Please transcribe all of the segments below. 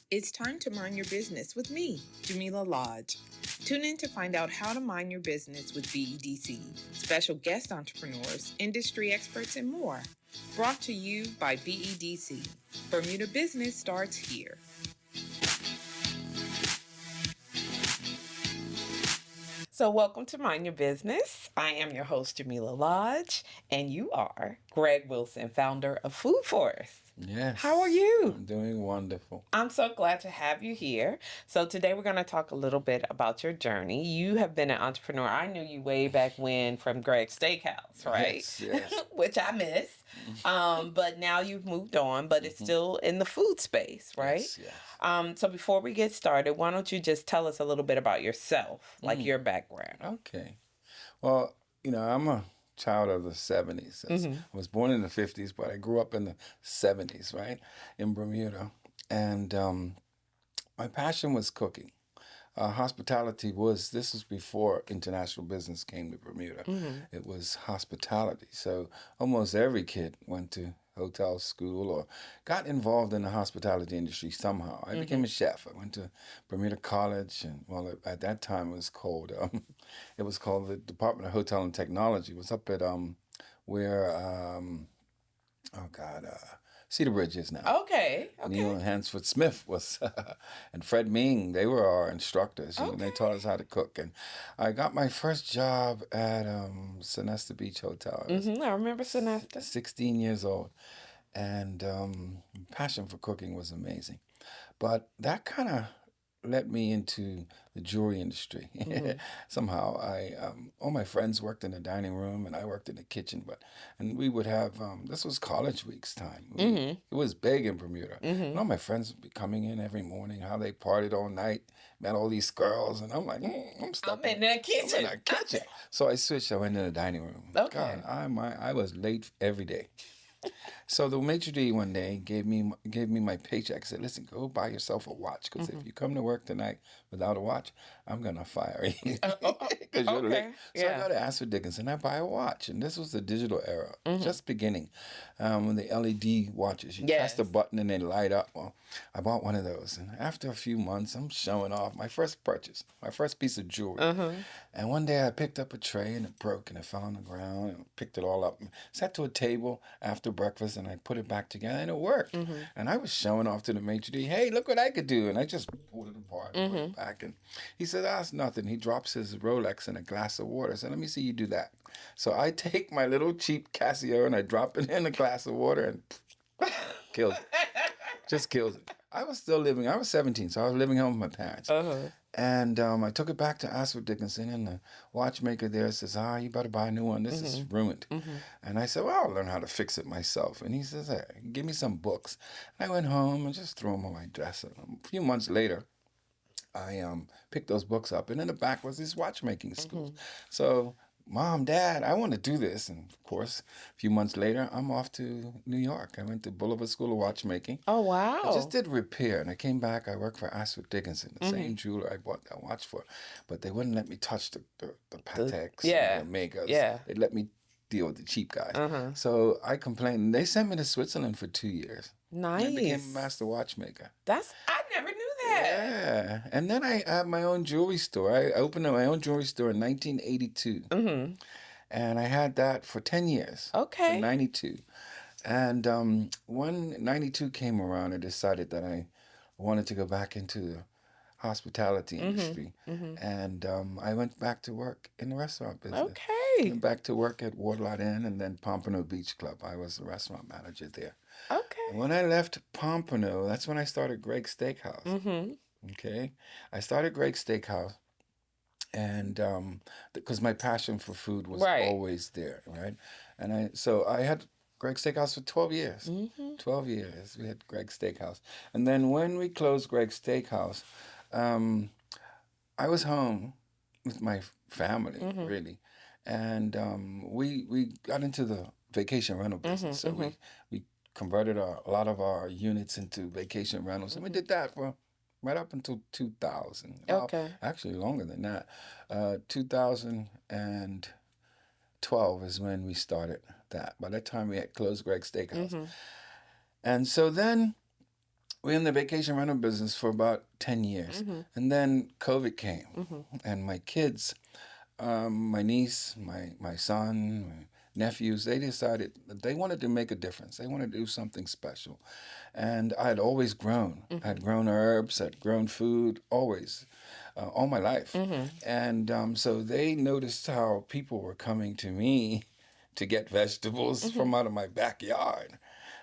It's time to mind your business with me, Jamillah Lodge. Tune in to find out how to mind your business with BEDC, special guest entrepreneurs, industry experts, and more. Brought to you by BEDC. Bermuda Business starts here. So, welcome to Mind Your Business. I am your host, Jamillah Lodge, and you are Greg Wilson, founder of Food Force. Yes. How are you? I'm doing wonderful. I'm so glad to have you here. So today we're going to talk a little bit about your journey. You have been an entrepreneur. I knew you way back when from Greg's Steakhouse, right? Yes. Which I miss. But now you've moved on, but it's still in the food space, right? Yes. So before we get started, why don't you just tell us a little bit about yourself, like your background? Okay. Well, I'm a child of the 70s. I was born in the 50s, but I grew up in the 70s, right, in Bermuda. And my passion was cooking. Hospitality this was before international business came to Bermuda. It was hospitality. So almost every kid went to hotel school or got involved in the hospitality industry somehow. I became a chef. I went to Bermuda College, and at that time it was called the Department of Hotel and Technology. It was up at where Cedar Bridge is now. Okay. Neil and Hansford Smith was, and Fred Ming, they were our instructors. Okay. They taught us how to cook. And I got my first job at Sonesta Beach Hotel. I remember Sonesta. 16 years old. And passion for cooking was amazing. But that kind of led me into the jewelry industry. Somehow, all my friends worked in the dining room, and I worked in the kitchen. And we would have this was college weeks time. It was big in Bermuda. And all my friends would be coming in every morning. How they partied all night, met all these girls, and I'm like, I'm stuck. I'm in the kitchen. I'm in the kitchen. So I switched. I went in the dining room. Okay. God, I was late every day. So the maitre d' one day gave me my paycheck. Said, "Listen, go buy yourself a watch, because if you come to work tonight without a watch, I'm gonna fire you because you're late." So I go to Ashford Dickinson. I buy a watch, and this was the digital era, just beginning, when the LED watches, you press the button and they light up. Well, I bought one of those, and after a few months, I'm showing off my first purchase, my first piece of jewelry. And one day I picked up a tray and it broke and it fell on the ground, and picked it all up and sat to a table after breakfast, and I put it back together, and it worked. And I was showing off to the maitre d', "Hey, look what I could do." And I just pulled it apart and put it back. And he said, "That's nothing." He drops his Rolex in a glass of water. I said, "Let me see you do that." So I take my little cheap Casio and I drop it in a glass of water, and kills it. Just kills it. I was 17, so I was living home with my parents. And I took it back to Ashford Dickinson, and the watchmaker there says, "You better buy a new one. This is ruined." And I said, "Well, I'll learn how to fix it myself." And he says, "Hey, give me some books." And I went home and just threw them on my dresser. A few months later, I picked those books up, and in the back was this watchmaking school. So, "Mom, Dad, I want to do this." And of course, a few months later, I'm off to New York. I went to Boulevard School of Watchmaking. Oh, wow. I just did repair, and I came back. I worked for Ashford Dickinson, the same jeweler I bought that watch for. But they wouldn't let me touch the Pateks and the Omegas. They let me deal with the cheap guys. So I complained, and they sent me to Switzerland for 2 years. Nice. I became a master watchmaker. I never knew that. Yeah. And then I had my own jewelry store. I opened my own jewelry store in 1982. And I had that for 10 years. Okay. From 92. And when 92 came around, I decided that I wanted to go back into the hospitality industry. And I went back to work in the restaurant business. Okay. Went back to work at Waterlot Inn and then Pompano Beach Club. I was the restaurant manager there. Okay. And when I left Pompano, that's when I started Greg's Steakhouse. Okay. I started Greg's Steakhouse, and because my passion for food was always there, right? And I had Greg's Steakhouse for 12 years. 12 years we had Greg's Steakhouse. And then when we closed Greg's Steakhouse, I was home with my family, really. And we got into the vacation rental business. So we converted a lot of our units into vacation rentals. And we did that for right up until 2000. Okay. Actually, longer than that. 2012 is when we started that. By that time, we had closed Greg's Steakhouse. And so then we're in the vacation rental business for about 10 years. Mhm. And then COVID came. Mhm. And my kids, my niece, my son, my nephews, they decided that they wanted to make a difference. They wanted to do something special. And I had always grown. I had Mhm. grown herbs, had grown food, always, all my life. Mhm. And so they noticed how people were coming to me to get vegetables Mhm. from out of my backyard.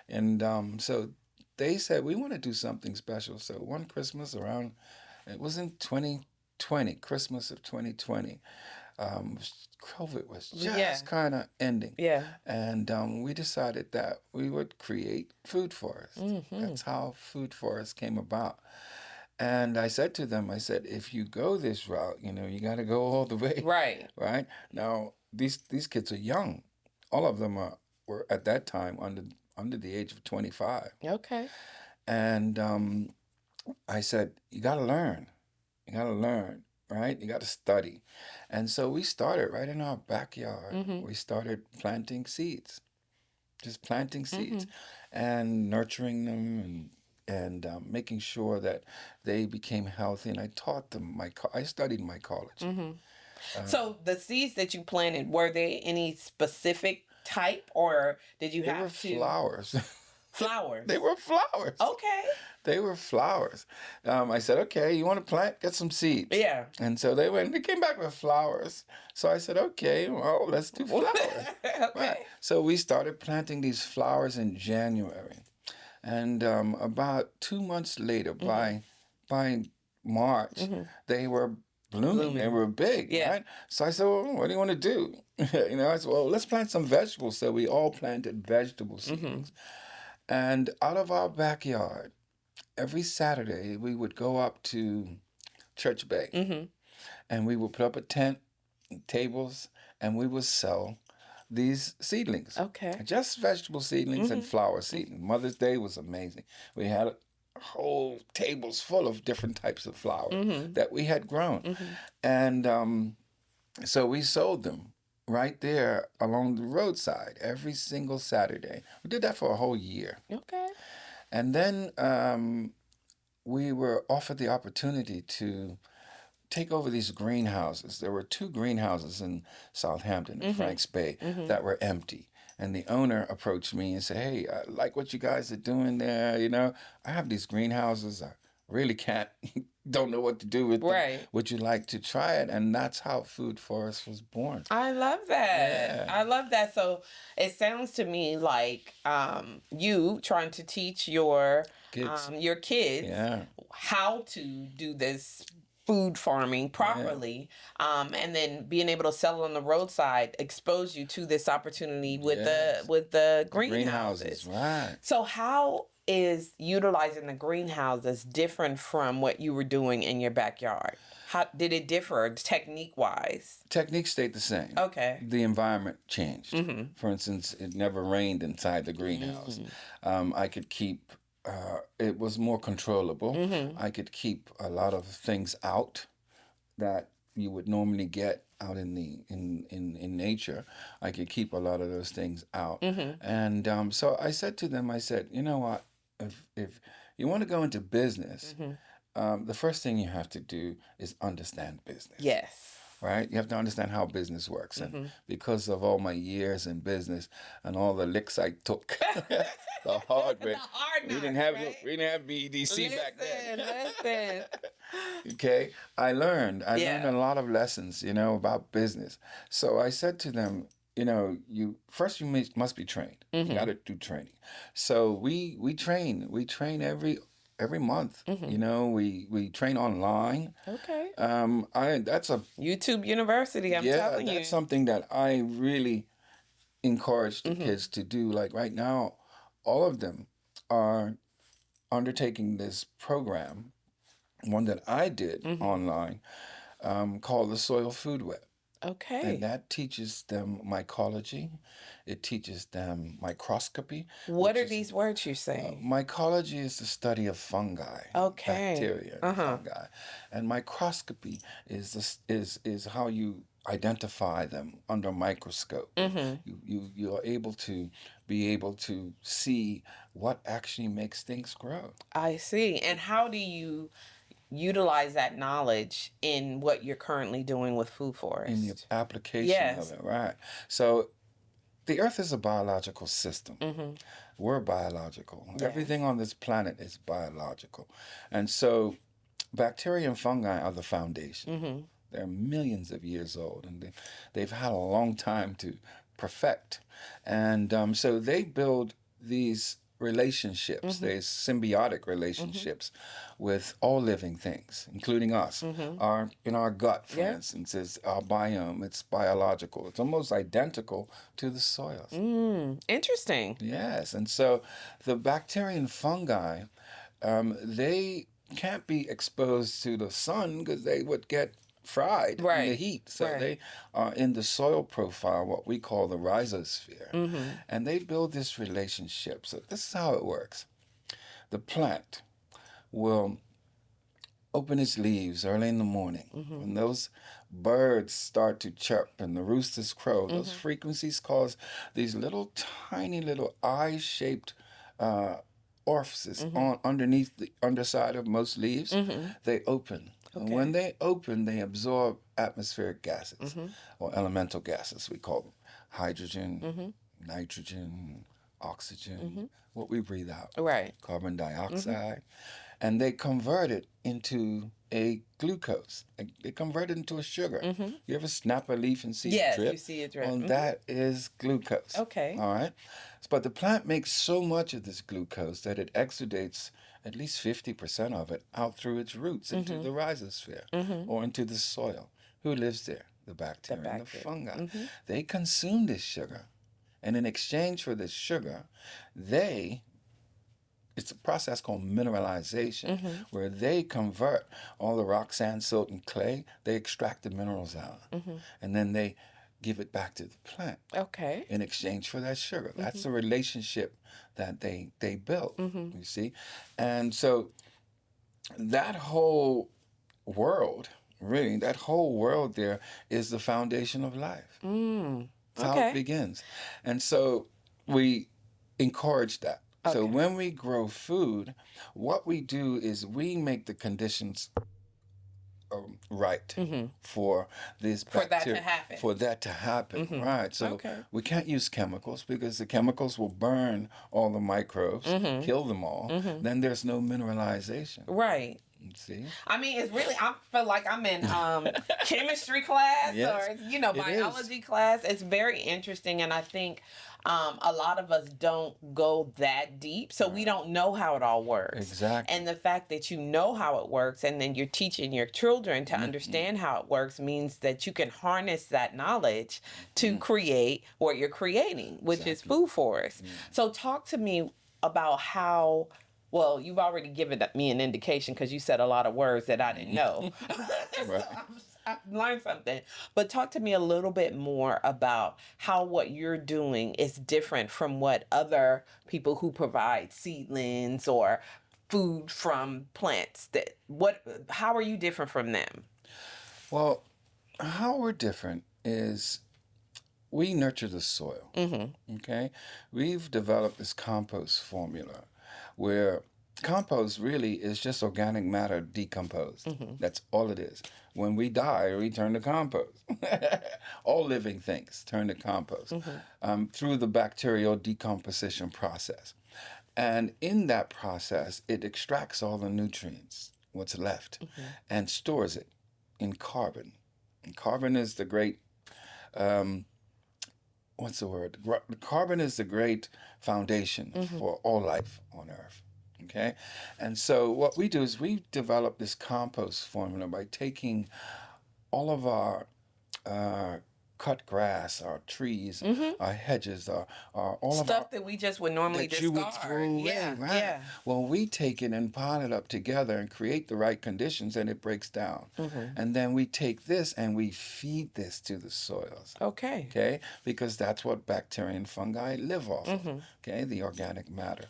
And so they said, we want to do something special. So one Christmas around, it was in 2020, Christmas of 2020. Um, COVID was Yeah. just kind of ending. Yeah. And we decided that we would create Food Forest. Mhm. That's how Food Forest came about. And I said to them, I said, if you go this route, you got to go all the way, Right. right? Now, these kids are young. All of them were at that time under the age of 25. Okay. And I said, you got to learn. You got to learn, right? You got to study. And so we started right in our backyard. Mhm. We started planting seeds, just planting seeds Mhm. and nurturing them and making sure that they became healthy. And I taught them I studied mycology. Mhm. Uh, So the seeds that you planted, were they any specific type, or did you they were have to flowers. flowers? They were flowers. Okay. They were flowers. I said, okay, you want to plant? Get some seeds. Yeah. And so they came back with flowers. So I said, okay, well, let's do flowers. Right. Okay. So we started planting these flowers in January. And about 2 months later, Mhm. by March, Mhm. they were blooming. They Blooming. were big, Yeah. right? So I said, well, what do you want to do? I said, well, let's plant some vegetables. So we all planted vegetable Mhm. seedlings. And out of our backyard, every Saturday, we would go up to Church Bay Mhm. and we would put up a tent, tables, and we would sell these seedlings. Okay. Just vegetable seedlings and Mhm. flower seedlings. Mother's Day was amazing. We had whole tables full of different types of flowers Mhm. that we had grown. Mhm. And so we sold them right there along the roadside every single Saturday. We did that for a whole year. Okay. And then we were offered the opportunity to take over these greenhouses. There were two greenhouses in Southampton and Mhm. Franks Bay Mhm. that were empty. And the owner approached me and said, hey, I like what you guys are doing there. I have these greenhouses. I really can't, don't know what to do with them. Right. Would you like to try it? And that's how Food Forest was born. I love that. Yeah. I love that. So it sounds to me like you trying to teach Kids. your kids Yeah. how to do this food farming Yeah. properly, and then being able to sell on the roadside expose you to this opportunity with Yes. the The greenhouses, greenhouses. right. So how is utilizing the greenhouses different from what you were doing in your backyard? How did it differ technique wise? Techniques stayed the same. Okay. The environment changed. Mm-hmm. For instance, it never rained inside the greenhouse. I could keep, it was more controllable. Mm-hmm. I could keep a lot of things out that you would normally get out in nature. I could keep a lot of those things out. Mm-hmm. And so I said to them, I said, you know what? If you want to go into business, Mm-hmm. the first thing you have to do is understand business, Yes. right? You have to understand how business works. And Mm-hmm. because of all my years in business and all the licks I took, the hard way, The hard we didn't knocks, have right? we didn't have BEDC back then. Listen. Okay, I learned Yeah. a lot of lessons, about business. So I said to them, you first you must be trained. You got Mm-hmm. to do training. So we train every month. Mm-hmm. We train online. Okay. I that's a YouTube University, I'm Yeah, telling that's you. something that I really encourage the Mm-hmm. kids to do. Like right now, all of them are undertaking this program, one that I did Mm-hmm. online, called the Soil Food Web. And Okay. that teaches them mycology. It teaches them microscopy, What which are is these words you're saying? mycology is the study of fungi, Okay. bacteria, and Uh-huh. fungi, and microscopy is how you identify them under a microscope. Mm-hmm. You are able to be able to see what actually makes things grow. I see. And how do you utilize that knowledge in what you're currently doing with Food In the Forest? application of Yes. it, right? So the earth is a biological system. Mm-hmm. We're biological. Yes. Everything on this planet is biological. And so bacteria and fungi are the foundation. Mm-hmm. They're millions of years old, and they've had a long time to perfect. And so they build these relationships, Mm-hmm. these symbiotic relationships with all living things, including us. Mm-hmm. Our in our gut, for Yeah. instance, is our biome. It's biological. It's almost identical to the soils. Interesting. Yes, and so the bacteria and fungi, they can't be exposed to the sun because they would get fried in the Right. heat. So Right. they are in the soil profile, what we call the rhizosphere, Mm-hmm. and they build this relationship. So this is how it works. The plant will open its leaves early in the morning. Mm-hmm. When those birds start to chirp and the roosters crow, those Mm-hmm. frequencies cause these little tiny little eye-shaped uh, orifices Mm-hmm. on underneath the underside of most leaves. Mm-hmm. They open. And Okay. when they open, they absorb atmospheric gases Mm-hmm. or elemental gases, we call them hydrogen, Mm-hmm. nitrogen, oxygen, Mm-hmm. what we breathe out, Right. carbon Mm-hmm. dioxide, and they convert it into a glucose. They convert it into a sugar. Mm-hmm. You ever snap a leaf and see it Yes, you drip? see it drip. Well, Mm-hmm. that is glucose. Okay. All right. But the plant makes so much of this glucose that it exudates at least 50% of it out through its roots into Mm-hmm. the rhizosphere Mm-hmm. or into the soil. Who lives there? The The bacteria and the bacteria. fungi. Mm-hmm. They consume this sugar. And in exchange for this sugar, it's a process called mineralization, Mm-hmm. where they convert all the rock, sand, silt, and clay. They extract the minerals out, Mm-hmm. and then they give it back to the plant Okay. in exchange for that sugar. Mm-hmm. That's the relationship that they built. Mm-hmm. You see, and so that whole world, really, that whole world there is the foundation of life. Mm. That's how it Okay. begins, and so we encourage that. So Okay. when we grow food, what we do is we make the conditions right Mm-hmm. for this For that to bacteria, happen. for that to happen. Mm-hmm. Right. So Okay. we can't use chemicals because the chemicals will burn all the microbes, Mm-hmm. kill them all. Mm-hmm. Then there's no mineralization. Right. See? I mean, it's really, I feel like I'm in chemistry class Yes, or, it is. biology class. It's very interesting. And I think a lot of us don't go that deep. So we don't know how it all works. Exactly. And the fact that you know how it works and then you're teaching your children to understand how it works means that you can harness that knowledge to create what you're creating, which is Food Forest. So talk to me about how. Well, you've already given me an indication because you said a lot of words that I didn't know. Right. So I've learned something. But talk to me a little bit more about how what you're doing is different from what other people who provide seedlings or food from plants how are you different from them? Well, how we're different is we nurture the soil. Mm-hmm. Okay? We've developed this compost formula where compost really is just organic matter decomposed. Mm-hmm. That's all it is. When we die, we turn to compost. All living things turn to compost through the bacterial decomposition process. And in that process, it extracts all the nutrients, what's left, and stores it in carbon. And carbon is the great what's the word? Carbon is the great foundation for all life on Earth. Okay? And so what we do is we develop this compost formula by taking all of our cut grass, our trees, our hedges, our all of our Stuff that we just would normally that you would discard. throw away, Yeah, right? yeah. Well, we take it and pile it up together and create the right conditions, and it breaks down. And then we take this and we feed this to the soils. Okay. Okay, because that's what bacteria and fungi live off of. Okay, the organic matter,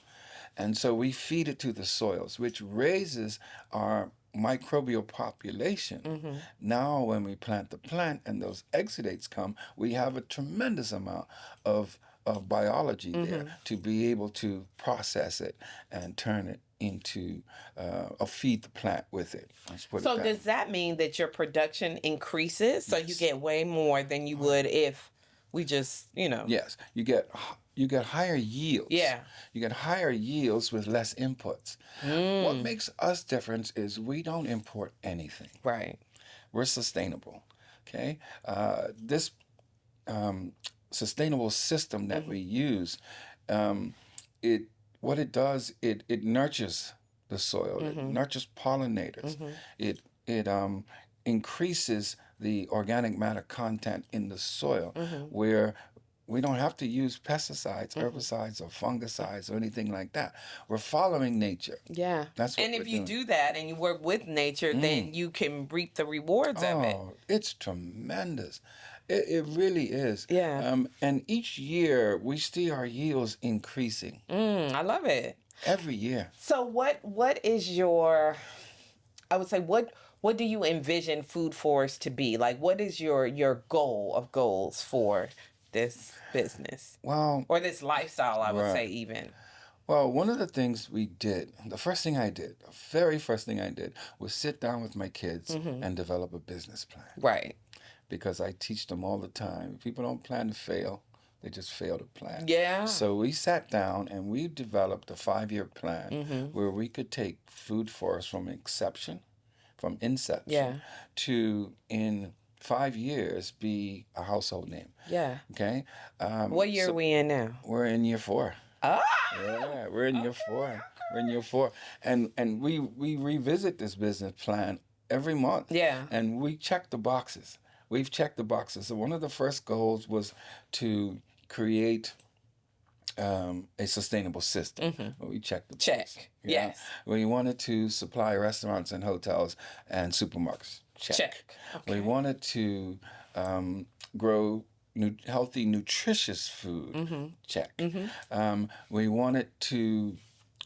and so we feed it to the soils, which raises our microbial population. Now, when we plant the plant and those exudates come, we have a tremendous amount of of biology there to be able to process it and turn it into or feed the plant with it. Let's put it So that does that mean that your production increases? So you Yes. get way more than you would if we just, Yes, you get higher yields. Yeah. You get higher yields with less inputs. What makes us different is we don't import anything. Right. We're sustainable. Okay, this sustainable system that we use, um, it what it does, it nurtures the soil. It nurtures pollinators. It increases the organic matter content in the soil, where we don't have to use pesticides, herbicides, or fungicides or anything like that. We're following nature. Yeah. That's what And we're if you doing. do that and you work with nature, then you can reap the rewards of it. Oh, it's tremendous. It really is. Yeah. And each year we see our yields increasing I love it. every year. So what is your I would say what do you envision food forests to be? Like what is your goal of goals for this business? Well, Or this lifestyle, I would say right. even. Well, one of the things we did, the first thing I did, the very first thing I did was sit down with my kids and develop a business plan. Right. Because I teach them all the time. People don't plan to fail, they just fail to plan. Yeah. So we sat down and we developed a 5-year plan where we could take food forests from inception Yeah. to in 5 years be a household name. Yeah. Okay. What year are we in now? We're in year 4. Ah! Yeah, we're in year 4. We're in year 4, and we revisit this business plan every month. Yeah. And we check the boxes. We've checked the boxes. So one of the first goals was to create a sustainable system. We checked the Check. box. Yeah. Yes. We wanted to supply restaurants and hotels and supermarkets. Check. We wanted to grow healthy, nutritious food. Check. We wanted to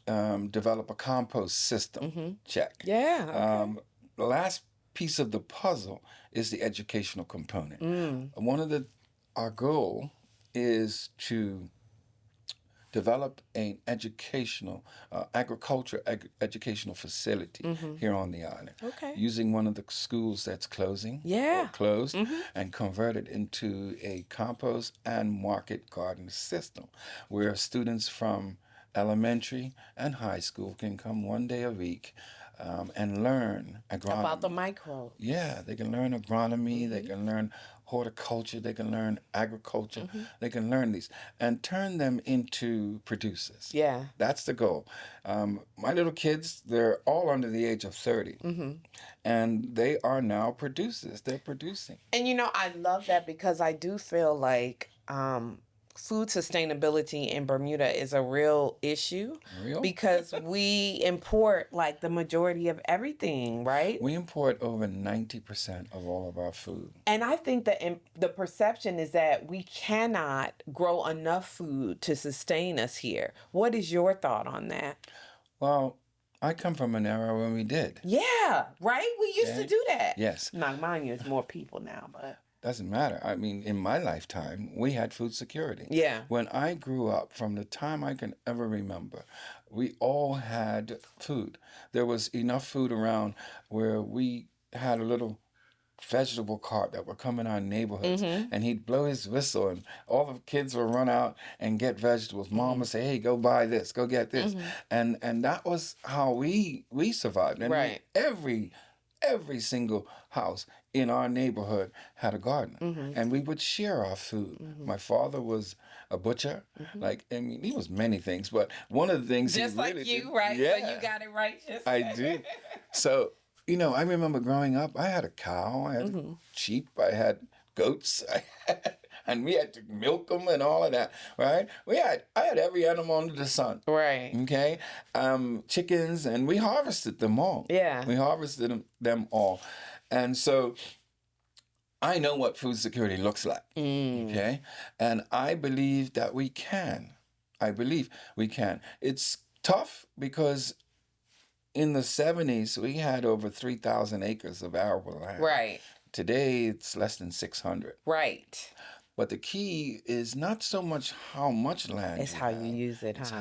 develop a compost system. Check. Yeah. Okay. The last piece of the puzzle is the educational component. Our goal is to develop an educational facility here on the island. Okay. Using one of the schools that's closing Yeah. or closed and convert it into a compost and market garden system where students from elementary and high school can come one day a week and learn agronomy. About the micro. Yeah, they can learn agronomy, they can learn horticulture, they can learn agriculture, they can learn these and turn them into producers. Yeah. That's the goal. My little kids, they're all under the age of 30, and they are now producers. They're producing. And I love that because I do feel like food sustainability in Bermuda is a real issue Real? because we import like the majority of everything, right? We import over 90% of all of our food. And I think that the perception is that we cannot grow enough food to sustain us here. What is your thought on that? Well, I come from an era when we did. Yeah, right? We used to do that. Yes. Now, mind you, it's more people now, but... Doesn't matter. I mean, in my lifetime, we had food security. Yeah. When I grew up, from the time I can ever remember, we all had food. There was enough food around where we had a little vegetable cart that would come in our neighborhoods and he'd blow his whistle and all the kids would run out and get vegetables. Mom would say, hey, go buy this, go get this. And that was how we survived. And Right. every single house in our neighborhood had a garden, and we would share our food. My father was a butcher. He was many things, but one of the things Just he like really you, did, right? Yeah, So you got it right. I did. So, I remember growing up, I had a cow, I had sheep, I had goats, and we had to milk them and all of that, right? I had every animal under the sun. Right. Okay, chickens, and we harvested them all. Yeah. We harvested them all, and so I know what food security looks like. Okay, and I believe that we can. I believe we can. It's tough because in the 70s we had over 3,000 acres of arable land. Right. Today it's less than 600. Right. But the key is not so much how much land It's you how you have, use it, it's huh?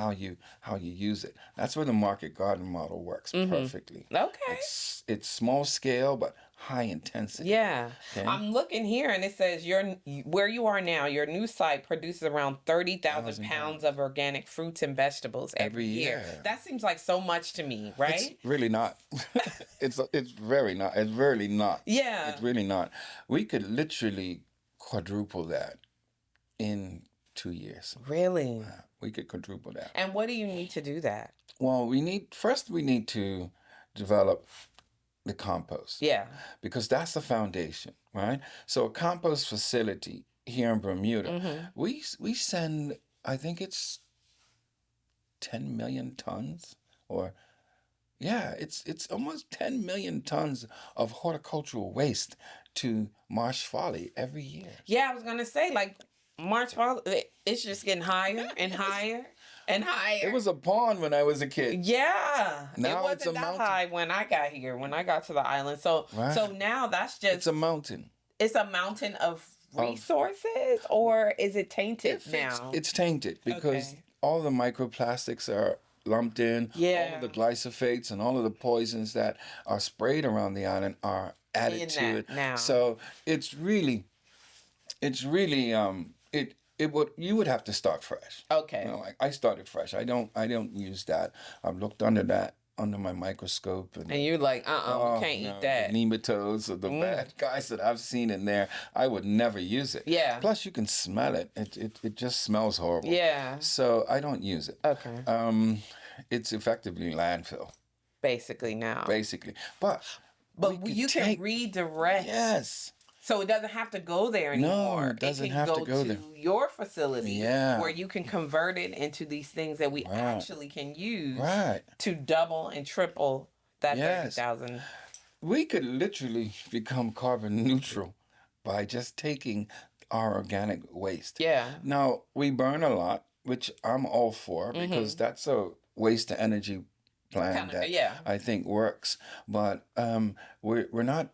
how you use it. That's where the market garden model works perfectly. Okay. It's small scale but high intensity. Yeah. Okay, I'm looking here and it says where you are now, your new site produces around 30,000 1,000 pounds pounds of organic fruits and vegetables every every year. year. That seems like so much to me, It's right? really not. It's very not. It's really not. Yeah. It's really not. We could literally quadruple that in 2 years. Really? We could quadruple that. And what do you need to do that? Well, we need to develop the compost Yeah. because that's the foundation, right? So a compost facility here in Bermuda, we send, I think it's 10 million tons, or yeah, it's almost 10 million tons of horticultural waste to Marsh Folly every year. Yeah, I was gonna say like March fall, it's just getting higher and higher and It higher. was a pond when I was a kid. Yeah, it Now it's a wasn't that mountain. high when I got here, when I got to the island. So Right. now that's It's just a mountain. it's a mountain of Of resources, or is it tainted it's now? it's tainted because Okay. all the microplastics are lumped in, all of Yeah, the glyphosates and all of the poisons that are sprayed around the island are added in to it. that now. So it's really it would you would have to start fresh. Okay. Like I started fresh. I don't use that. I've looked under my microscope and And you're like, we oh can't no, eat that. the nematodes or the bad guys that I've seen in there, I would never use it. Yeah. Plus you can smell it. It just smells horrible. Yeah. So I don't use it. Okay. It's effectively landfill, Basically now. basically. But But we could you can take redirect. yes. So it doesn't have to go there No, anymore. it doesn't can have to go go there. your facility Yeah. where you can convert it into these things that we Right. actually can use Right. to double and triple that Yes. 30,000. We could literally become carbon neutral by just taking our organic waste. Yeah. Now, we burn a lot, which I'm all for because that's a waste to energy plan Kinda, that yeah. I think works. But we're not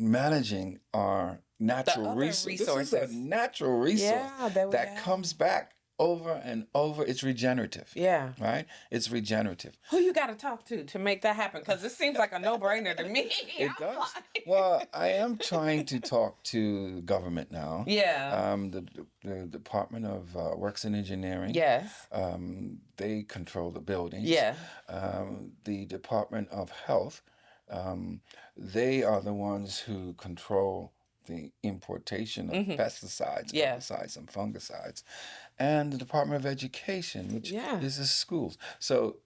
managing our natural other resource. This is a resources. natural resource Yeah, that we that have. comes back over and over. It's regenerative. Yeah. Right? It's regenerative. Who you got to talk to make that happen? Because it seems like a no-brainer to me. It I'm does. like- Well, I am trying to talk to government now. Yeah. The Department of Works and Engineering. Yes. They control the buildings. Yeah. The Department of Health. They are the ones who control the importation of pesticides, Yeah. herbicides, and fungicides, and the Department of Education, which Yeah. is the schools. So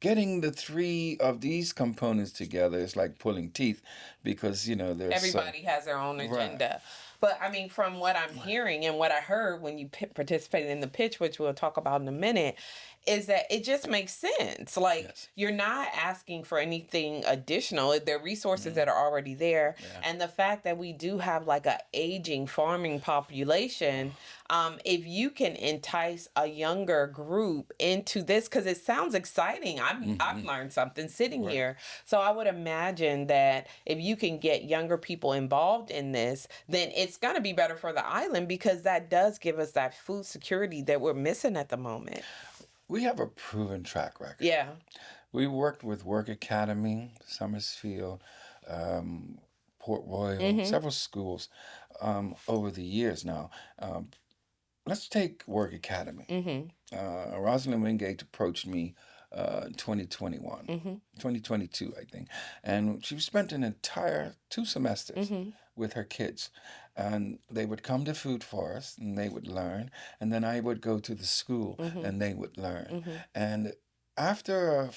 getting the three of these components together is like pulling teeth because, there's Everybody has their own Right. agenda. But I mean, from what I'm hearing and what I heard when you participated in the pitch, which we'll talk about in a minute, is that it just makes sense. Like, Yes. you're not asking for anything additional. There are resources that are already there. Yeah. And the fact that we do have like a aging farming population, if you can entice a younger group into this, because it sounds exciting. I've learned something sitting Right. here. So I would imagine that if you can get younger people involved in this, then it's going to be better for the island because that does give us that food security that we're missing at the moment. We have a proven track record. Yeah. We worked with Work Academy, Summersfield, Port Royal, several schools over the years now. Let's take Work Academy. Rosalind Wingate approached me 2021, 2022, I think. And she spent an entire 2 semesters with her kids. And they would come to Food Forest and they would learn. And then I would go to the school and they would learn. And after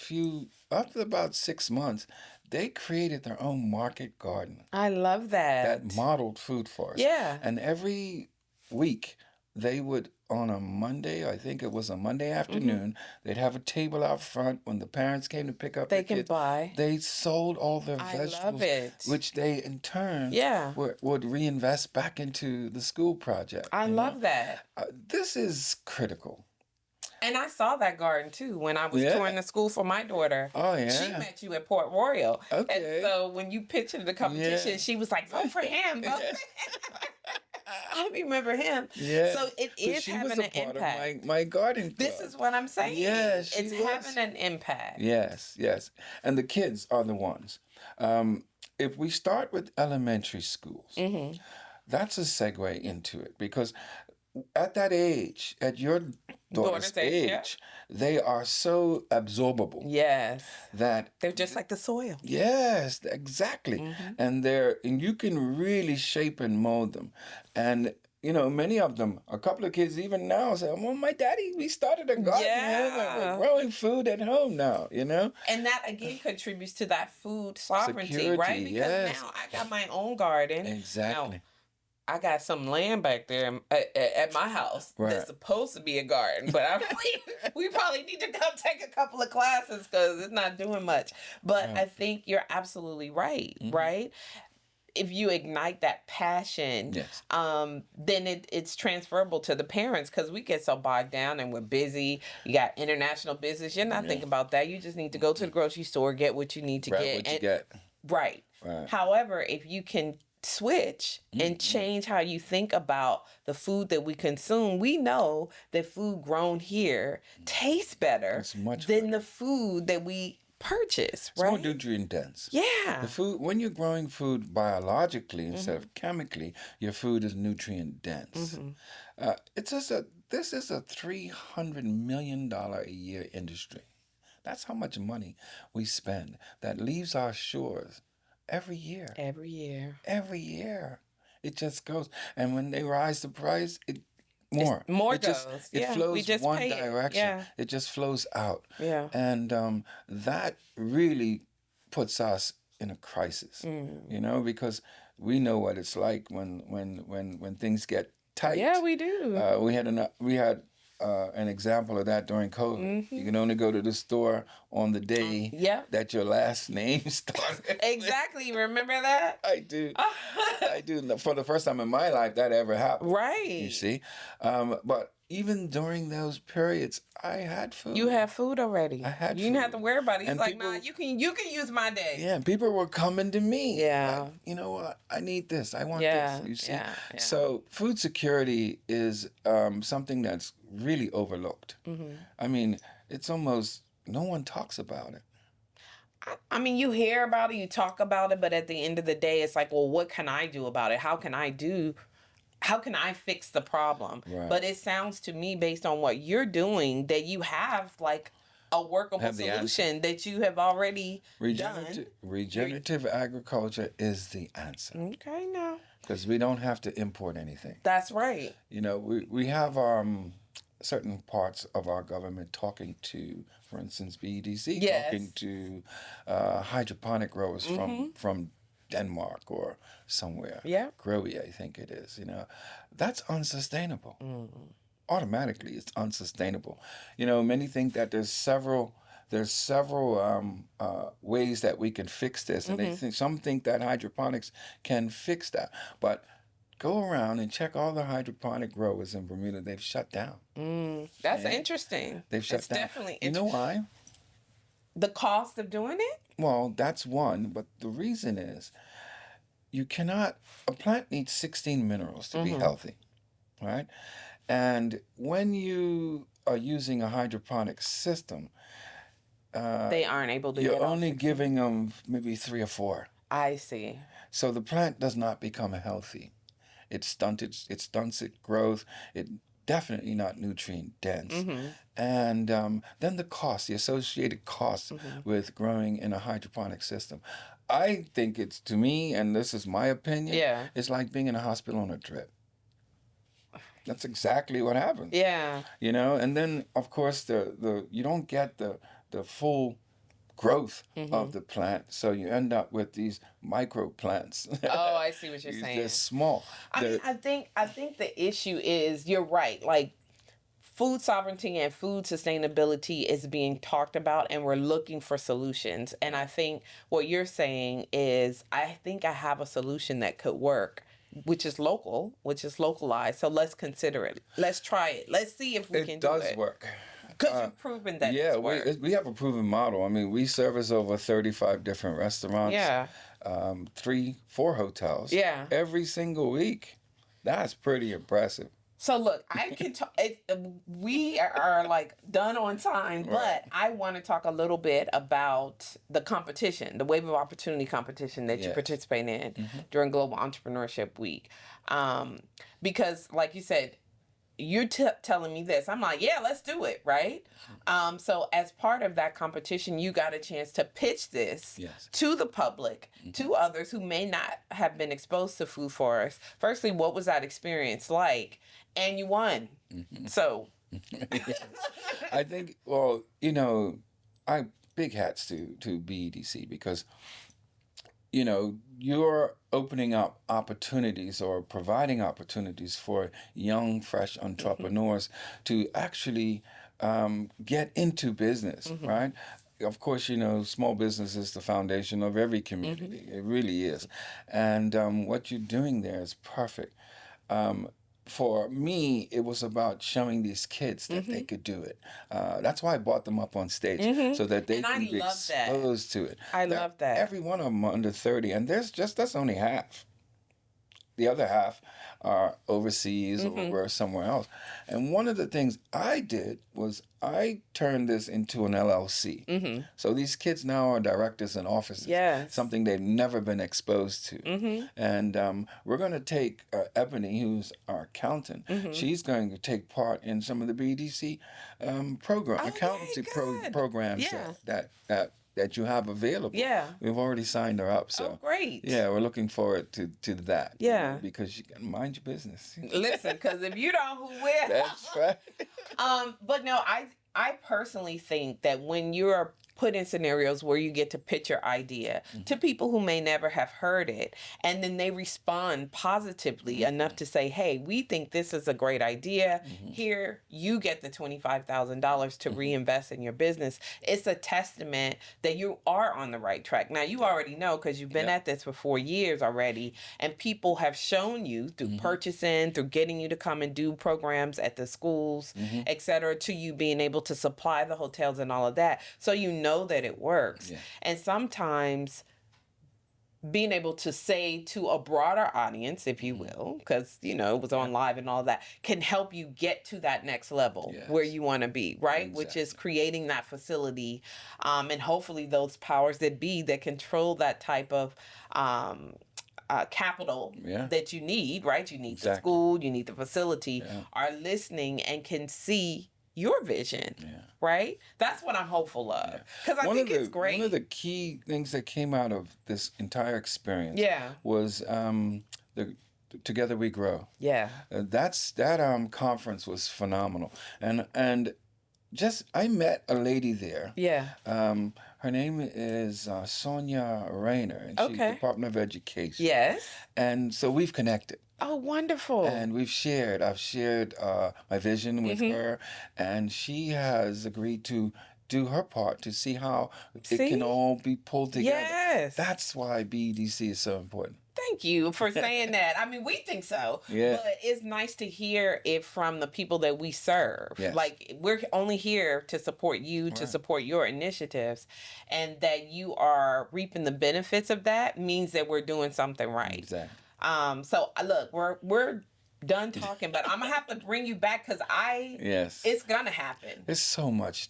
about 6 months, they created their own market garden I love that. that modeled Food Forest. Yeah. And every week they would, on a Monday, I think it was a Monday afternoon, they'd have a table out front when the parents came to pick up They their can kids. buy. They sold all their I vegetables, love it. which they in turn Yeah. would reinvest back into the school project. I love that. This is critical. And I saw that garden too when I was Yeah. touring the school for my daughter. Oh, She yeah. met you at Port Royal. Okay. And so when you pitched the competition, Yeah. she was like, vote for him. Vote for him. I remember him. Yes. So it But is she was having a an part of impact. my garden This club. is what I'm saying. Yes, she It's was. having an impact. Yes, yes. And the kids are the ones. Um, if we start with elementary schools, Mm-hmm. that's a segue into it because at that age, at your daughter's Daughter's age, yeah. age, they are so absorbable Yes. that They're just like the soil. yes, exactly. Mm-hmm. And you can really shape and mold them. And many of them, a couple of kids even now say, "Well, my daddy, we started a garden at home and we're Yeah. growing food at home now." And that again contributes to that food sovereignty, right? Security, Because yes, now I got my own garden. Now exactly. I got some land back there at my house Right. that's supposed to be a garden, but we probably need to go take a couple of classes because it's not doing much. But Right. I think you're absolutely right, Mhm. right? If you ignite that passion, Yes. then it's transferable to the parents because we get so bogged down and we're busy. You got international business. You're not Yeah. thinking about that. You just need to go to the grocery store, get what you need to Right, get. what you And get. right. Right. However, if you can switch and change how you think about the food that we consume, we know that food grown here tastes better It's much than better. the food that we purchase, It's more right? nutrient dense. Yeah. The food, when you're growing food biologically instead of chemically, your food is nutrient dense. This is a $300 million a year industry. That's how much money we spend that leaves our shores every year. Every year. Every year. It just goes. And when they rise the price, more. More It just goes. it Yeah, we flows just one pay it. direction. Yeah. It just flows out. Yeah. And that really puts us in a crisis. Because we know what it's like when things get tight. Yeah, we do. We had an example of that during COVID. You can only go to the store on the day Yep. that your last name started. Exactly. Remember that? I do. I do. For the first time in my life, that ever happened. Right. You see, but even during those periods, I had food. You have food already. I had You didn't have food. to worry about it. He's And like, people- nah, you can use my day. Yeah, and people were coming to me. Yeah. Like, you know what? I need this. I want Yeah, this. You see. yeah, yeah. So food security is something that's really overlooked. I mean, it's almost no one talks about it. I mean, you hear about it, you talk about it, but at the end of the day, it's like, well, what can I do about it? How can I fix the problem? Right. But it sounds to me, based on what you're doing, that you have like a workable Have the answer. solution that you have already Regenerative agriculture is the answer done. Okay, now. because we don't have to import anything. That's right. We have certain parts of our government talking to, for instance, BEDC, Yes. talking to hydroponic growers from Denmark or somewhere. Yeah. Growy, I think it is. That's unsustainable. Automatically, it's unsustainable. Many think that there's several ways that we can fix this, and some think that hydroponics can fix that, but go around and check all the hydroponic growers in Bermuda. They've shut down. That's interesting. They've shut It's down. definitely You know why? The cost of doing it? Well, that's one, but the reason is a plant needs 16 minerals to be healthy, right? And when you are using a hydroponic system, They aren't able to you're get only giving them maybe 3 or 4. I see. So the plant does not become healthy. It stunts its growth. It definitely not nutrient dense. And then the associated costs with growing in a hydroponic system. I think it's, to me, and this is my opinion, Yeah. it's like being in a hospital on a drip. That's exactly what happens. Yeah. And then of course the you don't get the full growth of the plant, so you end up with these micro plants. Oh, I see what you're saying. They're small. I think the issue is, you're right. Like, food sovereignty and food sustainability is being talked about, and we're looking for solutions. And I think what you're saying is, I think I have a solution that could work, which is localized. So let's consider it. Let's try it. Let's see if we can do it. It does work. Because you've proven that Yeah, it's worked. we have a proven model. I mean, we service over 35 different restaurants. Yeah. 3-4 hotels. Yeah. Every single week. That's pretty impressive. So look, I can talk. We are like done on time, Right. but I want to talk a little bit about the competition, the Wave of Opportunity competition that you Yes. participate in Hmm. during Global Entrepreneurship Week. Um, because, like you said, you're telling me this. I'm like, yeah, let's do it, right? So as part of that competition, you got a chance to pitch this Yes. to the public, to others who may not have been exposed to Food Forest. Firstly, what was that experience like? And you won. Hmm. So, I think, well, I big hats to BEDC because you're opening up opportunities or providing opportunities for young, fresh entrepreneurs to actually get into business, right? Of course, small business is the foundation of every community. It really is. And what you're doing there is perfect. Um, for me, it was about showing these kids that they could do it. That's why I brought them up on stage so that they and I can be love that. exposed to it. I love that. Every one of them are under 30, and that's only half. The other half are overseas or were somewhere else. And one of the things I did was I turned this into an LLC. So these kids now are directors and officers, Yes. something they've never been exposed to. And we're going to take Ebony, who's our accountant. She's going to take part in some of the BDC accountancy good. programs Yeah. that you have available. Yeah. We've already signed her up. So Oh, great. yeah, we're looking forward to that. Yeah. Because you can mind your business. Listen, because if you don't, who will? That's right. But no, I personally think that when you're put in scenarios where you get to pitch your idea to people who may never have heard it, and then they respond positively enough to say, hey, we think this is a great idea. Here, you get the $25,000 to reinvest in your business. It's a testament that you are on the right track. Now, you already know because you've been at this for 4 years already, and people have shown you through purchasing, through getting you to come and do programs at the schools, et cetera, to you being able to supply the hotels and all of that. So you know that it works. Yeah. And sometimes being able to say to a broader audience, if you will, because, it was on live and all that, can help you get to that next level where you want to be, right? Exactly. Which is creating that facility and hopefully those powers that be that control that type of capital that you need, right? You need the school, you need the facility, are listening and can see your vision, right? That's what I'm hopeful of. Because I think it's great. One of the key things that came out of this entire experience was the Together We Grow. Yeah. That conference was phenomenal. And just I met a lady there. Yeah. Her name is Sonia Rayner, and she's Department of Education. Yes. And so we've connected. Oh, wonderful. And I've shared my vision with her, and she has agreed to do her part to see how it can all be pulled together. Yes. That's why BEDC is so important. Thank you for saying that. I mean, we think so. Yeah. But it's nice to hear it from the people that we serve. Yes. Like, we're only here to support you, to support your initiatives. And that you are reaping the benefits of that means that we're doing something right. Exactly. So look, we're done talking, but I'm gonna have to bring you back because it's gonna happen. There's so much.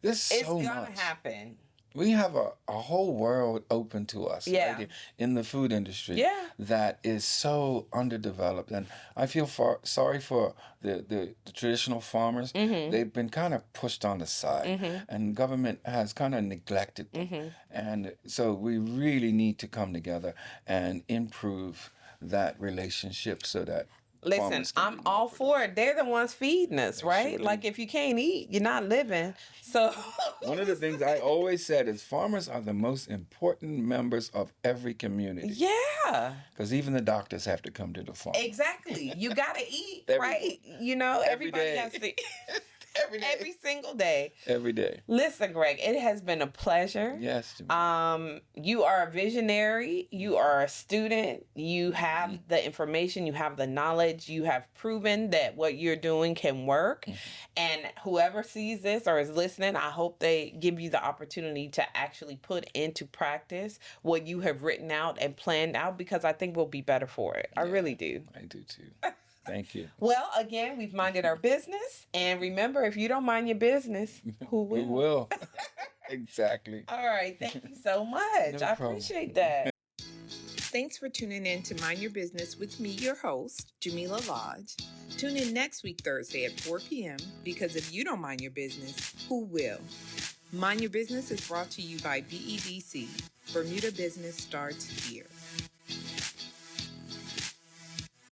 It's gonna happen. We have a whole world open to us right, in the food industry that is so underdeveloped. And I feel sorry for the traditional farmers. They've been kind of pushed on the side, and government has kind of neglected them. And so we really need to come together and improve that relationship so that listen, I'm all for it. They're the ones feeding us, right? Sure. Like, if you can't eat, you're not living. So one of the things I always said is farmers are the most important members of every community. Yeah. Because even the doctors have to come to the farm. Exactly. You got to eat, right? Everybody has to eat. Every day. Every single day. Every day. Listen, Greg, it has been a pleasure. Yes. You are a visionary. You are a student. You have the information. You have the knowledge. You have proven that what you're doing can work. And whoever sees this or is listening, I hope they give you the opportunity to actually put into practice what you have written out and planned out, because I think we'll be better for it. I really do. I do too. Thank you. Well, again, we've minded our business. And remember, if you don't mind your business, who will? Who will? Exactly. All right. Thank you so much. No I problem. appreciate that. Thanks for tuning in to Mind Your Business with me, your host, Jamillah Lodge. Tune in next week, Thursday at 4 p.m. because if you don't mind your business, who will? Mind Your Business is brought to you by BEDC. Bermuda Business starts here.